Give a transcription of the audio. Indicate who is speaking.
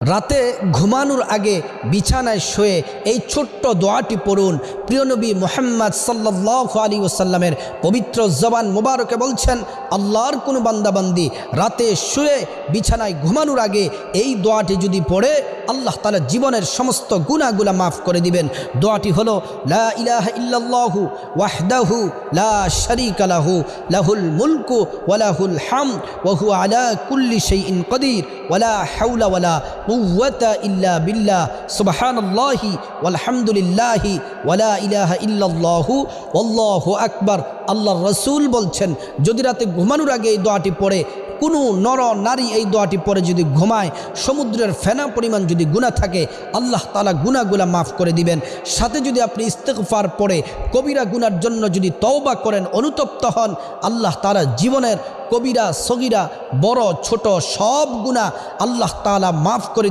Speaker 1: রাতে ঘুমানোর আগে বিছানায় শুয়ে এই ছোট্ট দোয়াটি পড়ুন। প্রিয় নবী মুহাম্মদ সাল্লাল্লাহু আলাইহি ওয়াসাল্লামের পবিত্র জবান মোবারকে বলছেন, আল্লাহর কোনো বান্দাবান্দি রাতে শুয়ে বিছানায় ঘুমানোর আগে এই দোয়াটি যদি পড়ে আল্লাহ তাআলা জীবনের সমস্ত গুনাহগুলো মাফ করে দিবেন। দোয়াটি হলো, লা ইলাহা ইল্লাল্লাহু ওয়াহদাহু লা শারীকা লাহু লাহুল মুলকু ওয়া লাহুল হামদ ওয়া হুয়া আলা কুল্লি শাইইন কাদির ওয়ালা হাওলা ওয়ালা কুওয়াতা ইল্লা বিল্লাহ সুবহানাল্লাহি ওয়ালহামদুলিল্লাহি ওয়ালা ইলাহা ইল্লাল্লাহু ওয়াল্লাহু আকবার। আল্লাহর রাসূল বলছেন, যদি রাতে ঘুমানোর আগে এই দোয়াটি পড়ে কোনো নর নারী এই দোয়াটি পরে যদি ঘুমায়, সমুদ্রের ফেনা পরিমাণ যদি গুনাহ থাকে আল্লাহ তাআলা গুনাহগুলা মাফ করে দিবেন। সাথে যদি আপনি ইস্তেগফার পড়ে কবিরা গুনার জন্য যদি তওবা করেন, অনুতপ্ত হন, আল্লাহ তাআলা জীবনের কবিরা সগীরা বড় ছোট সব গুনাহ আল্লাহ তাআলা মাফ করে